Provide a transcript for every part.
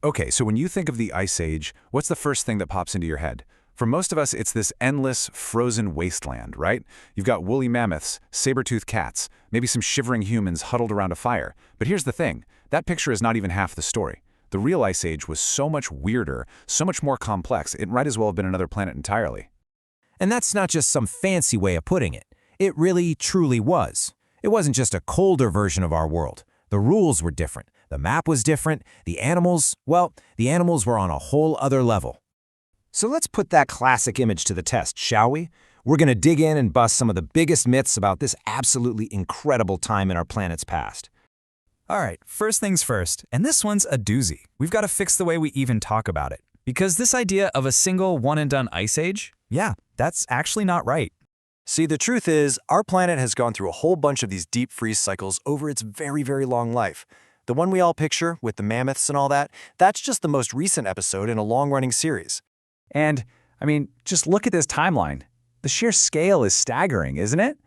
Okay, so when you think of the Ice Age, what's the first thing that pops into your head? For most of us, it's this endless, frozen wasteland, right? You've got woolly mammoths, saber-toothed cats, maybe some shivering humans huddled around a fire. But here's the thing, that picture is not even half the story. The real Ice Age was so much weirder, so much more complex, it might as well have been another planet entirely. And that's not just some fancy way of putting it. It really, truly was. It wasn't just a colder version of our world. The rules were different. The map was different. The animals were on a whole other level. So let's put that classic image to the test, shall we? We're going to dig in and bust some of the biggest myths about this absolutely incredible time in our planet's past. All right, first things first, and this one's a doozy. We've got to fix the way we even talk about it. Because this idea of a single one-and-done ice age, yeah, that's actually not right. See, the truth is, our planet has gone through a whole bunch of these deep freeze cycles over its very, very long life. The one we all picture, with the mammoths and all that, that's just the most recent episode in a long-running series. And, just look at this timeline. The sheer scale is staggering, isn't it?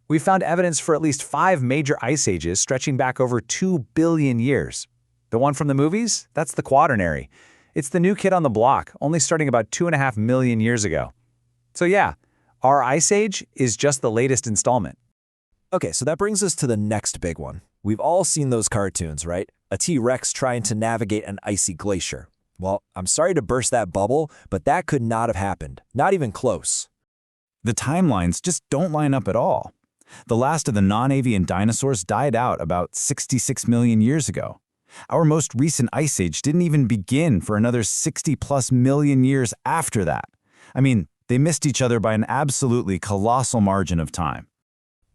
We found evidence for at least 5 major ice ages stretching back over 2 billion years. The one from the movies? That's the Quaternary. It's the new kid on the block, only starting about 2.5 million years ago. So yeah, our ice age is just the latest installment. Okay, so that brings us to the next big one. We've all seen those cartoons, right? A T-Rex trying to navigate an icy glacier. Well, I'm sorry to burst that bubble, but that could not have happened. Not even close. The timelines just don't line up at all. The last of the non-avian dinosaurs died out about 66 million years ago. Our most recent ice age didn't even begin for another 60+ million years after that. They missed each other by an absolutely colossal margin of time.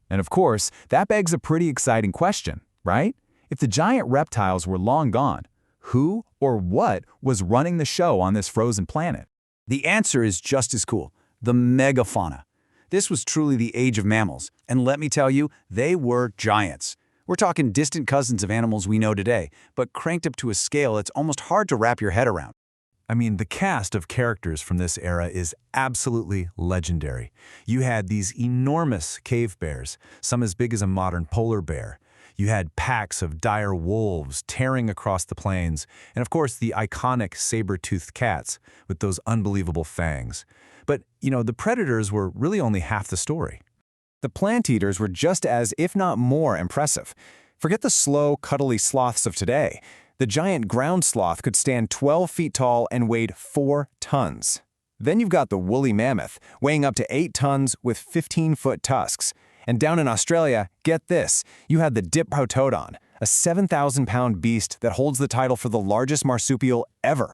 And of course, that begs a pretty exciting question, right? If the giant reptiles were long gone, who or what was running the show on this frozen planet? The answer is just as cool, the Megafauna. This was truly the age of mammals, and let me tell you, they were giants. We're talking distant cousins of animals we know today, but cranked up to a scale it's almost hard to wrap your head around. The cast of characters from this era is absolutely legendary. You had these enormous cave bears, some as big as a modern polar bear. You had packs of dire wolves tearing across the plains, and of course the iconic saber-toothed cats with those unbelievable fangs. But, the predators were really only half the story. The plant eaters were just as, if not more, impressive. Forget the slow, cuddly sloths of today. The giant ground sloth could stand 12 feet tall and weighed 4 tons. Then you've got the woolly mammoth, weighing up to 8 tons with 15-foot tusks. And down in Australia, get this, you had the Diprotodon, a 7,000-pound beast that holds the title for the largest marsupial ever.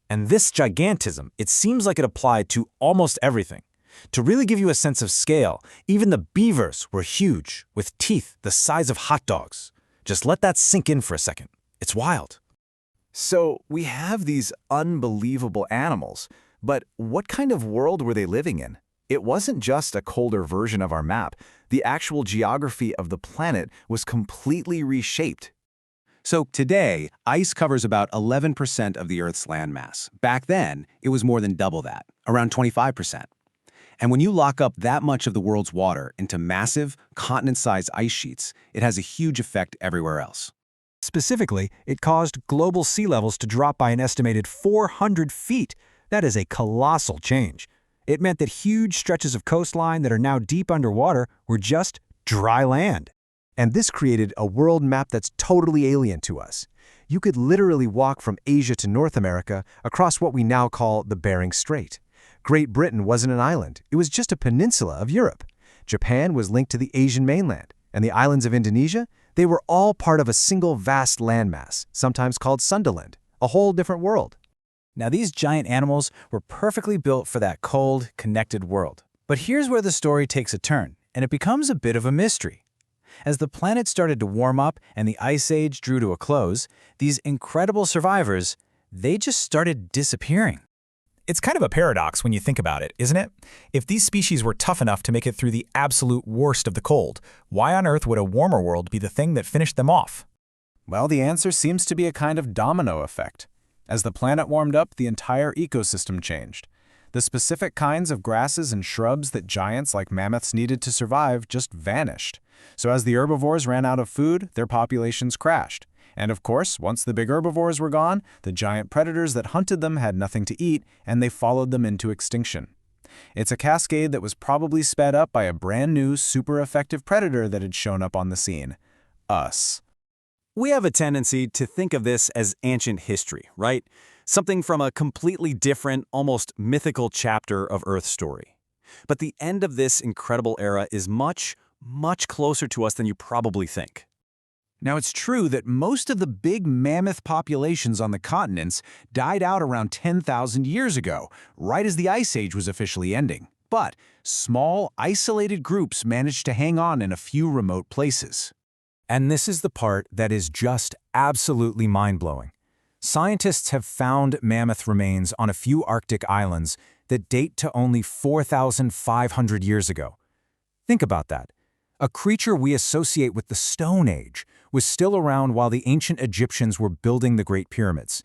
And this gigantism, it seems like it applied to almost everything. To really give you a sense of scale, even the beavers were huge, with teeth the size of hot dogs. Just let that sink in for a second. It's wild. So we have these unbelievable animals, but what kind of world were they living in? It wasn't just a colder version of our map. The actual geography of the planet was completely reshaped. So today, ice covers about 11% of the Earth's landmass. Back then, it was more than double that, around 25%. And when you lock up that much of the world's water into massive, continent-sized ice sheets, it has a huge effect everywhere else. Specifically, it caused global sea levels to drop by an estimated 400 feet. That is a colossal change. It meant that huge stretches of coastline that are now deep underwater were just dry land. And this created a world map that's totally alien to us. You could literally walk from Asia to North America across what we now call the Bering Strait. Great Britain wasn't an island, it was just a peninsula of Europe. Japan was linked to the Asian mainland, and the islands of Indonesia, they were all part of a single vast landmass, sometimes called Sundaland, a whole different world. Now these giant animals were perfectly built for that cold, connected world. But here's where the story takes a turn, and it becomes a bit of a mystery. As the planet started to warm up and the Ice Age drew to a close, these incredible survivors, they just started disappearing. It's kind of a paradox when you think about it, isn't it? If these species were tough enough to make it through the absolute worst of the cold, why on earth would a warmer world be the thing that finished them off? Well, the answer seems to be a kind of domino effect. As the planet warmed up, the entire ecosystem changed. The specific kinds of grasses and shrubs that giants like mammoths needed to survive just vanished. So as the herbivores ran out of food, their populations crashed. And of course, once the big herbivores were gone, the giant predators that hunted them had nothing to eat, and they followed them into extinction. It's a cascade that was probably sped up by a brand new, super effective predator that had shown up on the scene. Us. We have a tendency to think of this as ancient history, right? Something from a completely different, almost mythical chapter of Earth's story. But the end of this incredible era is much, much closer to us than you probably think. Now, it's true that most of the big mammoth populations on the continents died out around 10,000 years ago, right as the Ice Age was officially ending. But small, isolated groups managed to hang on in a few remote places. And this is the part that is just absolutely mind-blowing. Scientists have found mammoth remains on a few Arctic islands that date to only 4,500 years ago. Think about that. A creature we associate with the Stone Age was still around while the ancient Egyptians were building the Great Pyramids.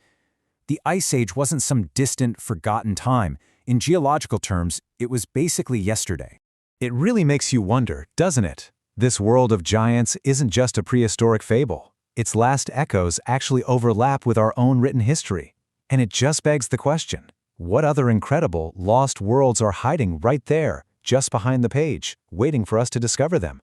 The Ice Age wasn't some distant, forgotten time. In geological terms, it was basically yesterday. It really makes you wonder, doesn't it? This world of giants isn't just a prehistoric fable. Its last echoes actually overlap with our own written history. And it just begs the question, what other incredible, lost worlds are hiding right there, just behind the page, waiting for us to discover them?